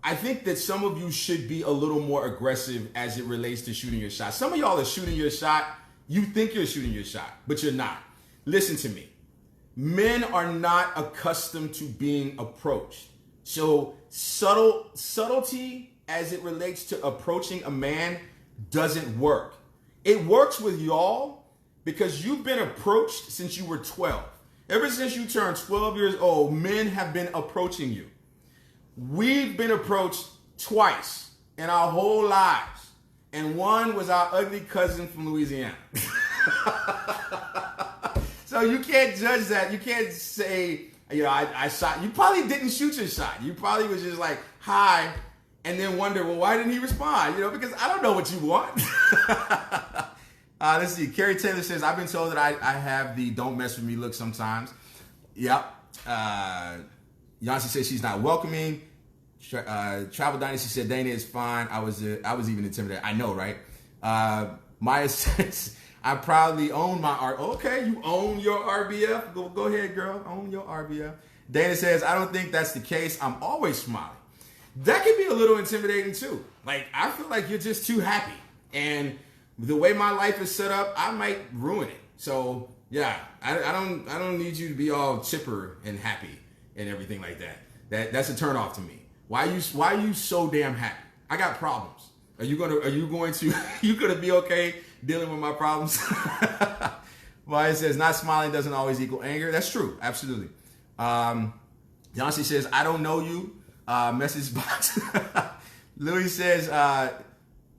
I think that some of you should be a little more aggressive as it relates to shooting your shot. Some of y'all are shooting your shot. You think you're shooting your shot, but you're not. Listen to me. Men are not accustomed to being approached. So subtlety as it relates to approaching a man doesn't work. It works with y'all because you've been approached since you were 12. Ever since you turned 12 years old, men have been approaching you. We've been approached twice in our whole lives. And one was our ugly cousin from Louisiana. So you can't judge that. You can't say, you know, I shot. You probably didn't shoot your shot. You probably was just like, hi, and then wonder, well, why didn't he respond? You know, because I don't know what you want. Let's see. Carrie Taylor says, I've been told that I have the don't mess with me look sometimes. Yep. Yancy says she's not welcoming. Travel Dynasty said Dana is fine. I was even intimidated. I know, right? Maya says, I proudly own my art. Okay, you own your RBF. Go ahead, girl. Own your RBF. Dana says, I don't think that's the case. I'm always smiling. That can be a little intimidating too. Like, I feel like you're just too happy. And the way my life is set up, I might ruin it. So yeah, I don't need you to be all chipper and happy and everything like that. That's a turn off to me. Why are you so damn happy? I got problems. Are you going to be okay dealing with my problems? Well, it says not smiling doesn't always equal anger. That's true. Absolutely. Yancy says, I don't know you. Message box. Louis says,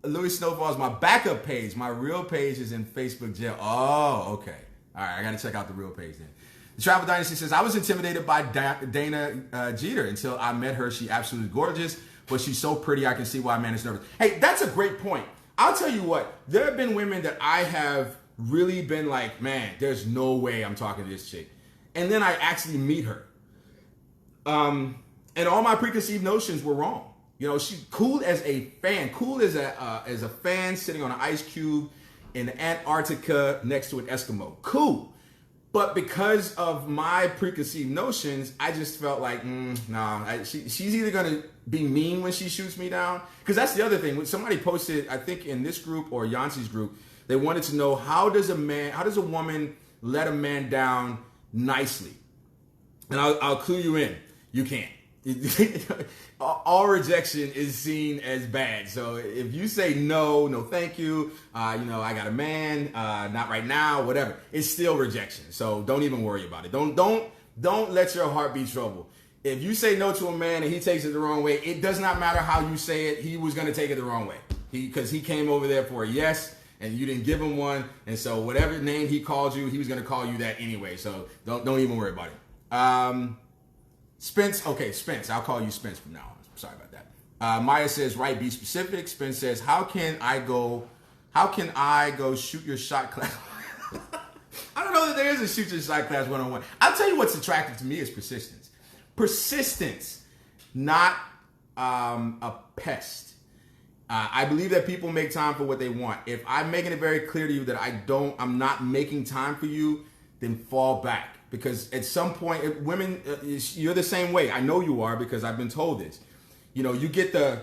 Louis Snowfall is my backup page. My real page is in Facebook jail. Oh, okay. All right. I got to check out the real page then. The Travel Dynasty says, I was intimidated by Dana Jeter until I met her. She absolutely gorgeous, but she's so pretty. I can see why a man is nervous. Hey, that's a great point. I'll tell you what, there have been women that I have really been like, man, there's no way I'm talking to this chick. And then I actually meet her. And all my preconceived notions were wrong. You know, she's cool as a fan, as a fan sitting on an ice cube in Antarctica next to an Eskimo. Cool. But because of my preconceived notions, I just felt like, nah, she's either going to be mean when she shoots me down. Because that's the other thing. When somebody posted, I think in this group or Yancey's group, they wanted to know, how does a woman let a man down nicely? And I'll clue you in. You can't. All rejection is seen as bad. So if you say no, thank you, I got a man, not right now, whatever, it's still rejection. So don't even worry about it. Don't let your heart be troubled. If you say no to a man and he takes it the wrong way, it does not matter how you say it. He was going to take it the wrong way. Because he came over there for a yes, and you didn't give him one. And so whatever name he called you, he was going to call you that anyway. So don't even worry about it. Spence, I'll call you Spence from now on. Sorry about that. Maya says, right, be specific. Spence says, how can I go shoot your shot class? I don't know that there is a shoot your shot class 101. I'll tell you what's attractive to me is persistence. Persistence, not a pest. I believe that people make time for what they want. If I'm making it very clear to you that I'm not making time for you, then fall back. Because at some point, women, you're the same way. I know you are because I've been told this. You get the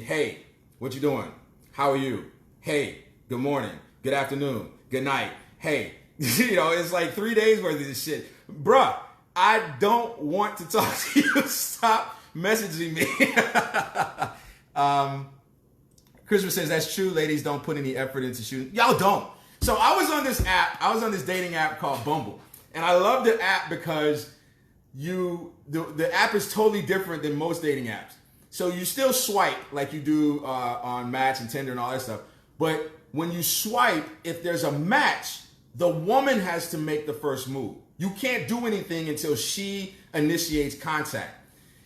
hey, what you doing? How are you? Hey, good morning, good afternoon, good night. Hey, it's like 3 days worth of this shit. Bruh, I don't want to talk to you. Stop messaging me. Christopher says, that's true. Ladies don't put any effort into shooting. Y'all don't. So I was on this dating app called Bumble. And I love the app because the app is totally different than most dating apps. So you still swipe like you do on Match and Tinder and all that stuff. But when you swipe, if there's a match, the woman has to make the first move. You can't do anything until she initiates contact.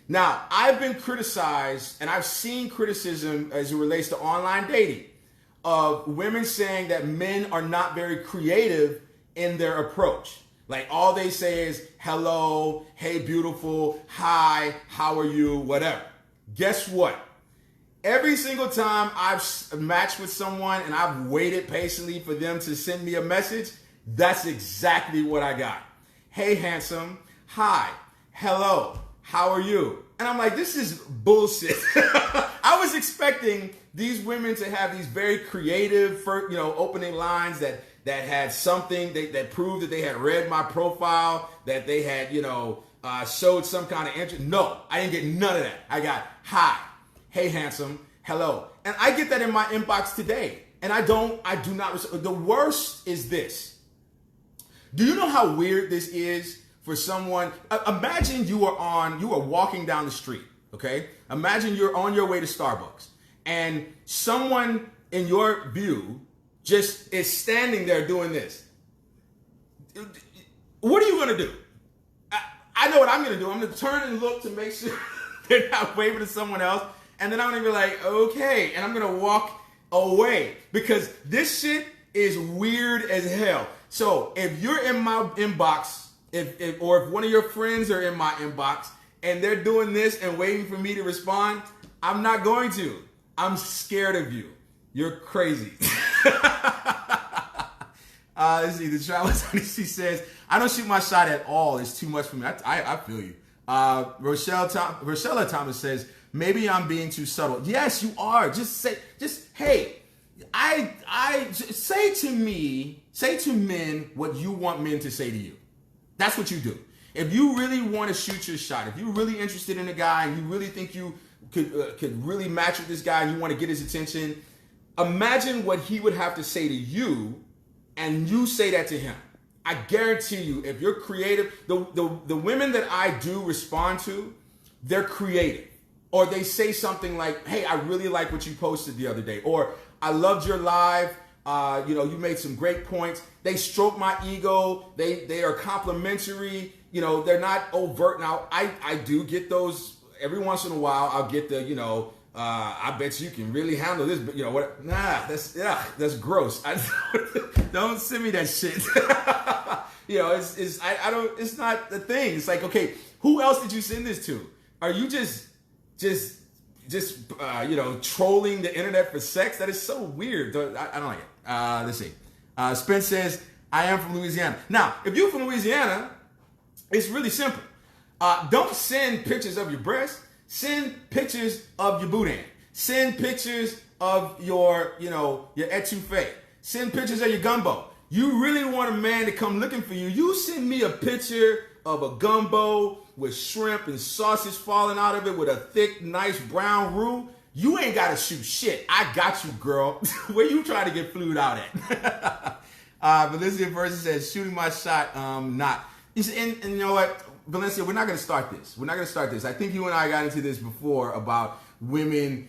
Now, I've been criticized, and I've seen criticism as it relates to online dating, of women saying that men are not very creative in their approach. Like all they say is, hello, hey, beautiful, hi, how are you, whatever. Guess what? Every single time I've matched with someone and I've waited patiently for them to send me a message, that's exactly what I got. Hey, handsome, hi, hello, how are you? And I'm like, this is bullshit. I was expecting these women to have these very creative, opening lines that had something that proved that they had read my profile, that they had, showed some kind of interest. No, I didn't get none of that. I got, hi, hey, handsome, hello. And I get that in my inbox today. And I do not, the worst is this. Do you know how weird this is for someone? Imagine you are walking down the street, okay? Imagine you're on your way to Starbucks and someone in your view just is standing there doing this. What are you going to do? I know what I'm going to do. I'm going to turn and look to make sure they're not waving to someone else. And then I'm going to be like, okay. And I'm going to walk away because this shit is weird as hell. So if you're in my inbox, or if one of your friends are in my inbox and they're doing this and waiting for me to respond, I'm not going to. I'm scared of you. You're crazy. Let's see. The travel she says, I don't shoot my shot at all. It's too much for me. I feel you. Rochella Thomas says, maybe I'm being too subtle. Yes, you are. Hey, say to men what you want men to say to you. That's what you do. If you really want to shoot your shot, if you're really interested in a guy and you really think you could really match with this guy and you want to get his attention, imagine what he would have to say to you and you say that to him. I guarantee you, if you're creative, the women that I do respond to, they're creative. Or they say something like, hey, I really like what you posted the other day. Or I loved your live. You made some great points. They stroke my ego. They are complimentary. They're not overt. Now, I do get those every once in a while. I'll get the, I bet you can really handle this, but what? Nah, that's gross. Don't send me that shit. It's not the thing. It's like, okay, who else did you send this to? Are you just trolling the internet for sex? That is so weird. I don't like it. Let's see. Spence says, I am from Louisiana. Now, if you're from Louisiana, it's really simple. Don't send pictures of your breast. Send pictures of your boudin. Send pictures of your etouffee. Send pictures of your gumbo. You really want a man to come looking for you. You send me a picture of a gumbo with shrimp and sausage falling out of it with a thick, nice brown roux. You ain't got to shoot shit. I got you, girl. Where you trying to get flued out at? Valencia Versus says, shooting my shot, not. And you know what, Valencia, we're not going to start this. We're not going to start this. I think you and I got into this before about women,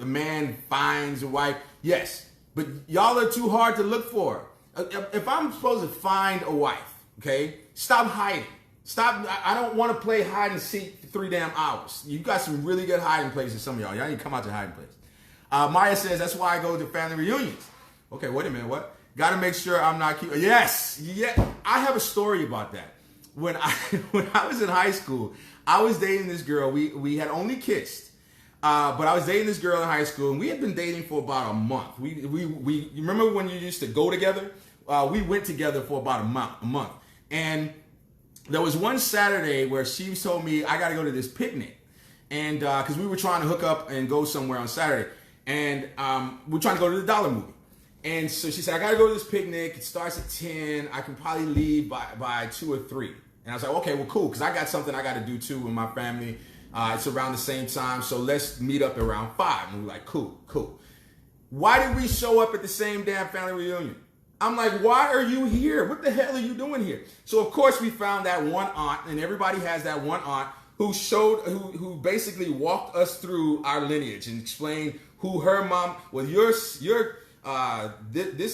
a man finds a wife. Yes, but y'all are too hard to look for. If I'm supposed to find a wife, okay, stop hiding. Stop. I don't want to play hide and seek for 3 damn hours. You got some really good hiding places, some of y'all. Y'all need to come out to hiding place. Maya says, that's why I go to family reunions. Okay, wait a minute, what? Got to make sure I'm not cute. Yes, yeah. I have a story about that. When I was in high school, I was dating this girl. We had only kissed, but I was dating this girl in high school, and we had been dating for about a month. We you remember when you used to go together? We went together for about a month, and there was one Saturday where she told me I got to go to this picnic, and because we were trying to hook up and go somewhere on Saturday, and we're trying to go to the Dollar Movie. And so she said, I got to go to this picnic. It starts at 10. I can probably leave by 2 or 3. And I was like, okay, well, cool, because I got something I got to do, too, with my family. It's around the same time, so let's meet up around 5. And we're like, cool. Why did we show up at the same damn family reunion? I'm like, why are you here? What the hell are you doing here? So, of course, we found that one aunt, and everybody has that one aunt who basically walked us through our lineage and explained who her mom, well, this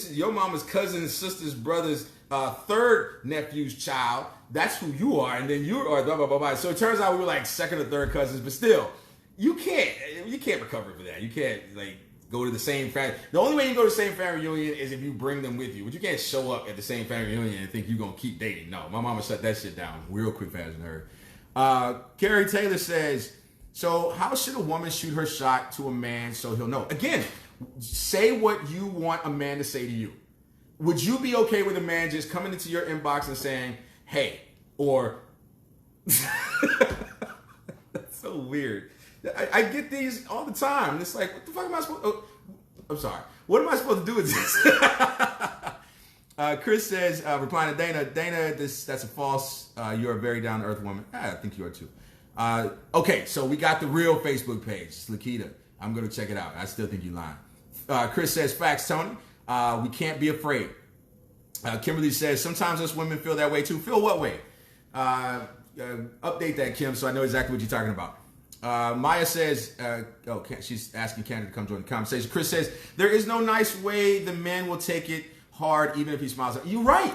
is your mama's cousin's sister's brother's third nephew's child. That's who you are, and then you are blah blah blah blah. So it turns out we were like second or third cousins, but still, you can't recover for that. You can't like go to the same family. The only way you go to the same family reunion is if you bring them with you. But you can't show up at the same family reunion and think you're gonna keep dating. No, my mama shut that shit down real quick, faster than her. Carrie Taylor says, so how should a woman shoot her shot to a man so he'll know? Again, say what you want a man to say to you. Would you be okay with a man just coming into your inbox and saying, hey, or that's so weird. I get these all the time. It's like, what the fuck am I supposed to, I'm sorry. What am I supposed to do with this? Chris says, replying to Dana, that's a false, you're a very down-to-earth woman. I think you are too. Okay, so we got the real Facebook page. It's Lakita. I'm going to check it out. I still think you're lying. Chris says, facts, Tony. We can't be afraid. Kimberly says, sometimes us women feel that way too. Feel what way? Update that, Kim, so I know exactly what you're talking about. Maya says, she's asking Canada to come join the conversation. Chris says, there is no nice way the man will take it hard even if he smiles. You're right.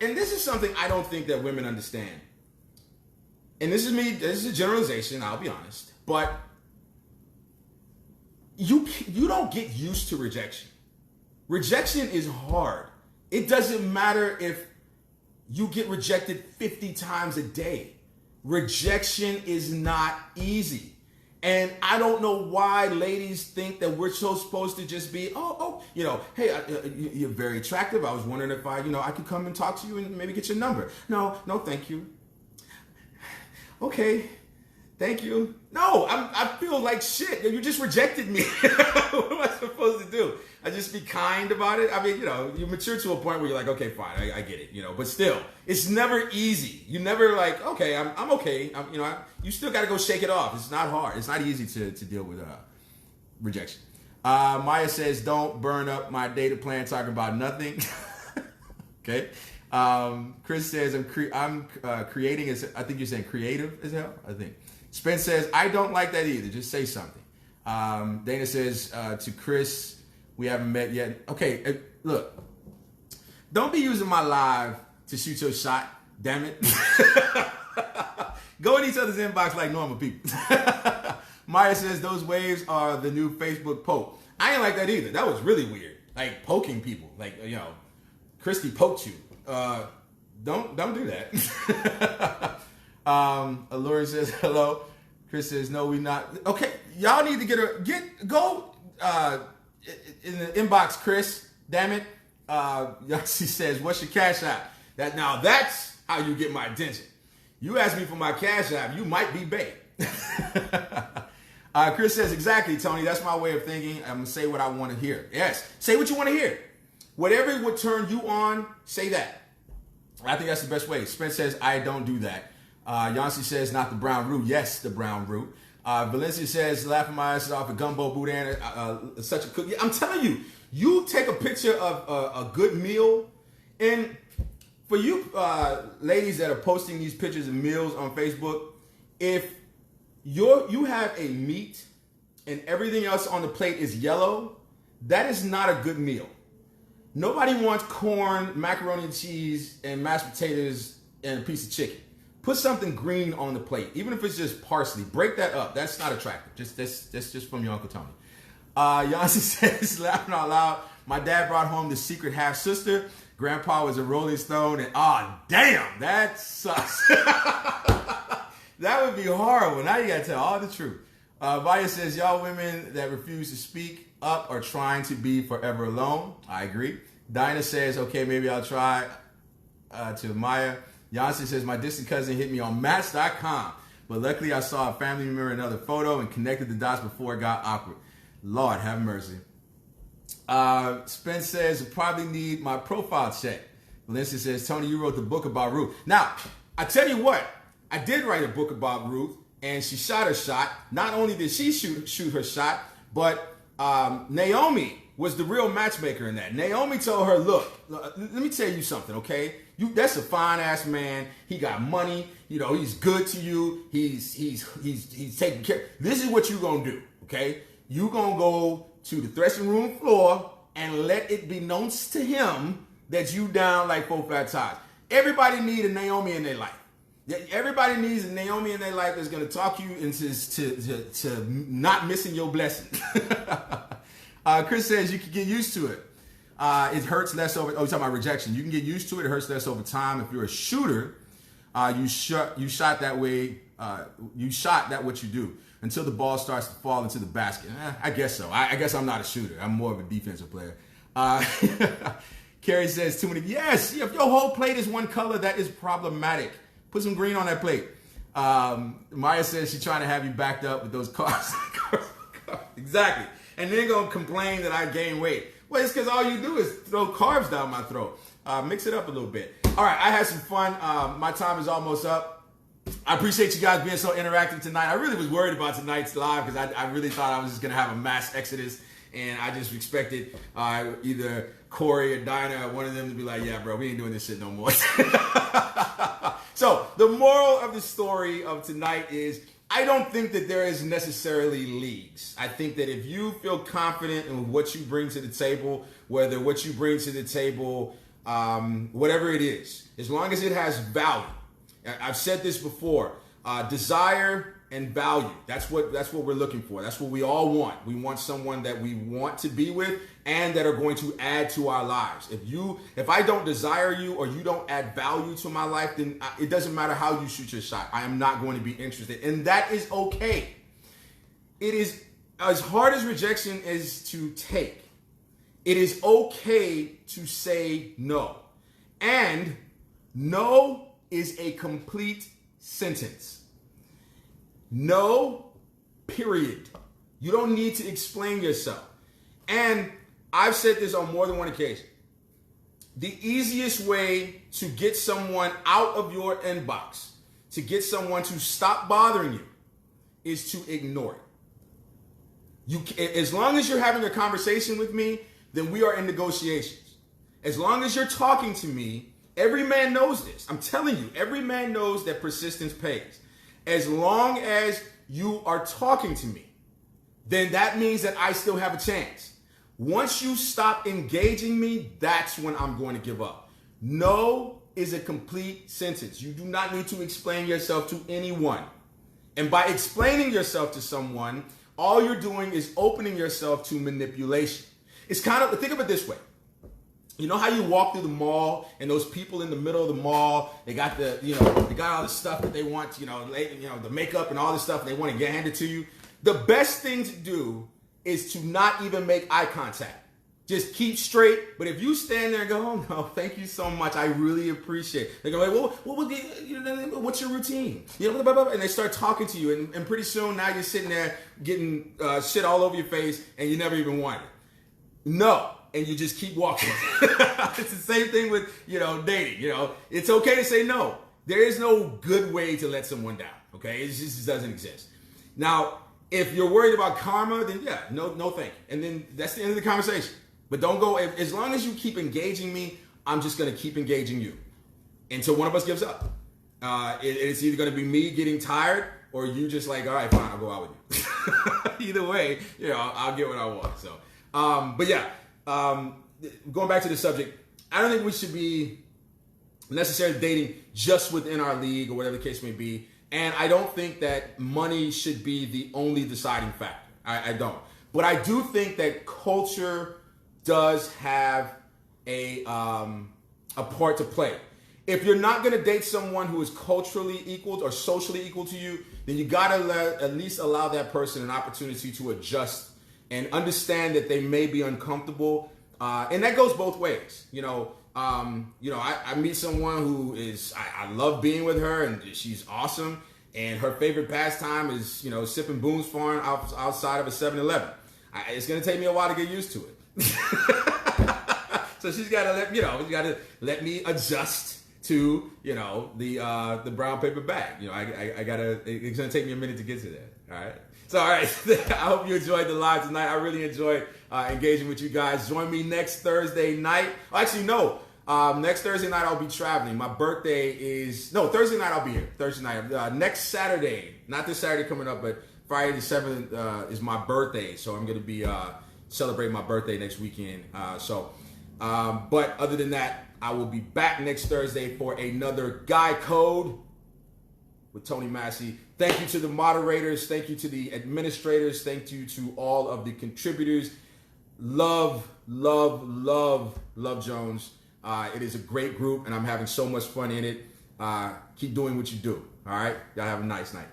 And this is something I don't think that women understand. And this is a generalization, I'll be honest. But you don't get used to rejection. Rejection is hard. It doesn't matter if you get rejected 50 times a day. Rejection is not easy. And I don't know why ladies think that we're so supposed to just be, hey, you're very attractive. I was wondering if I could come and talk to you and maybe get your number. No, thank you. Okay, thank you. No, I feel like shit. You just rejected me. What am I supposed to do? I just be kind about it? I mean, you mature to a point where you're like, okay, fine, I get it, but still, it's never easy. You never like, okay, I'm okay. You still got to go shake it off. It's not hard. It's not easy to deal with rejection. Maya says, don't burn up my data plan talking about nothing. Okay. Chris says, I'm creating, I think you're saying creative as hell, I think. Spence says, I don't like that either. Just say something. Dana says, to Chris, we haven't met yet. Okay, look. Don't be using my live to shoot your shot, damn it. Go in each other's inbox like normal people. Maya says, those waves are the new Facebook poke. I ain't like that either. That was really weird. Like poking people. Like, Christy poked you. Don't do that. Allure says hello. Chris says no, we not. Okay, y'all need to go in the inbox, Chris. Damn it, Yossi says, what's your cash app? That's how you get my attention. You ask me for my cash app, you might be bait. Chris says, exactly, Tony. That's my way of thinking. I'm going to say what I want to hear. Yes, say what you want to hear. Whatever would turn you on, say that. I think that's the best way. Spence says, I don't do that. Yancy says, not the brown root. Yes, the brown root. Valencia says, laughing my ass off at Gumbo Boudin. Such a cook. I'm telling you, you take a picture of a good meal, and for you ladies that are posting these pictures of meals on Facebook, if you have a meat and everything else on the plate is yellow, that is not a good meal. Nobody wants corn, macaroni and cheese, and mashed potatoes and a piece of chicken. Put something green on the plate, even if it's just parsley. Break that up. That's not attractive. That's just from your Uncle Tony. Yancy says, laughing out loud, my dad brought home the secret half-sister. Grandpa was a Rolling Stone, and damn, that sucks. That would be horrible. Now you gotta tell all the truth. Vaya says, y'all women that refuse to speak up are trying to be forever alone. I agree. Dinah says, okay, maybe I'll try. To Maya. Yancy says, my distant cousin hit me on Match.com, but luckily I saw a family member in another photo and connected the dots before it got awkward. Lord have mercy. Spence says, I probably need my profile check. Valencia says, Tony, you wrote the book about Ruth. Now, I tell you what, I did write a book about Ruth, and she shot her shot. Not only did she shoot her shot, but Naomi was the real matchmaker in that. Naomi told her, look, let me tell you something, okay? That's a fine ass man. He got money. You know, he's good to you. He's taking care. This is what you're gonna do, okay? You're gonna go to the threshing room floor and let it be known to him that you down like 4 fat tires. Everybody needs a Naomi in their life. Everybody needs a Naomi in their life that's gonna talk you into to not missing your blessing. Chris says you can get used to it. It hurts less over. Oh, you're talking about rejection. You can get used to it. It hurts less over time. If you're a shooter, you shot that way. You shot that what you do until the ball starts to fall into the basket. I guess so. I guess I'm not a shooter. I'm more of a defensive player. Carrie says too many. Yes, if your whole plate is one color, that is problematic. Put some green on that plate. Maya says she's trying to have you backed up with those carbs. Exactly. And then gonna complain that I gain weight. Well, it's because all you do is throw carbs down my throat. Mix it up a little bit. All right, I had some fun. My time is almost up. I appreciate you guys being so interactive tonight. I really was worried about tonight's live because I really thought I was just gonna have a mass exodus, and I just expected either Corey or Dinah or one of them to be like, yeah, bro, we ain't doing this shit no more. So the moral of the story of tonight is, I don't think that there is necessarily leagues. I think that if you feel confident in what you bring to the table, whether what you bring to the table, whatever it is, as long as it has value. I've said this before, desire and value. That's what we're looking for. That's what we all want. We want someone that we want to be with and that are going to add to our lives. If I don't desire you or you don't add value to my life, then it doesn't matter how you shoot your shot. I am not going to be interested. And that is okay. It is as hard as rejection is to take. It is okay to say no. And no is a complete sentence. No, period. You don't need to explain yourself. And I've said this on more than one occasion. The easiest way to get someone out of your inbox, to get someone to stop bothering you, is to ignore it. As long as you're having a conversation with me, then we are in negotiations. As long as you're talking to me, every man knows this. I'm telling you, every man knows that persistence pays. As long as you are talking to me, then that means that I still have a chance. Once you stop engaging me, that's when I'm going to give up. No is a complete sentence. You do not need to explain yourself to anyone. And by explaining yourself to someone, all you're doing is opening yourself to manipulation. It's kind of, think of it this way. You know how you walk through the mall and those people in the middle of the mall, they got they got all the stuff that they want, the makeup and all this stuff, and they want to get handed to you. The best thing to do is to not even make eye contact. Just keep straight. But if you stand there and go, oh no, thank you so much, I really appreciate it. They go like, well, what's your routine? You know, blah, blah, blah. And they start talking to you, and pretty soon now you're sitting there getting shit all over your face, and you never even wanted it. No, and you just keep walking. It's the same thing with dating. It's okay to say no. There is no good way to let someone down. Okay, it just doesn't exist. Now, if you're worried about karma, then yeah, no, thank you. And then that's the end of the conversation. But don't go, as long as you keep engaging me, I'm just going to keep engaging you until one of us gives up. It's either going to be me getting tired or you just like, all right, fine, I'll go out with you. Either way, I'll get what I want. So, but yeah, going back to the subject, I don't think we should be necessarily dating just within our league or whatever the case may be. And I don't think that money should be the only deciding factor. I don't. But I do think that culture does have a part to play. If you're not going to date someone who is culturally equal or socially equal to you, then you got to at least allow that person an opportunity to adjust and understand that they may be uncomfortable. And that goes both ways. I meet someone who is, I love being with her and she's awesome. And her favorite pastime is, sipping Boone's Farm outside of a 7-Eleven. It's going to take me a while to get used to it. So she's got to let me adjust to, the brown paper bag. It's going to take me a minute to get to that. All right. So, all right. I hope you enjoyed the live tonight. I really enjoyed engaging with you guys. Join me next Thursday night. Actually, no. Next Thursday night, I'll be traveling. My birthday is... No, Thursday night, I'll be here. Thursday night. Next Saturday, not this Saturday coming up, but Friday the 7th is my birthday. So I'm going to be celebrating my birthday next weekend. But other than that, I will be back next Thursday for another Guy Code with Tony Massey. Thank you to the moderators. Thank you to the administrators. Thank you to all of the contributors. Love Jones. It is a great group, and I'm having so much fun in it. Keep doing what you do. All right? Y'all have a nice night.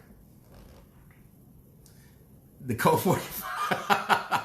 The Code 45.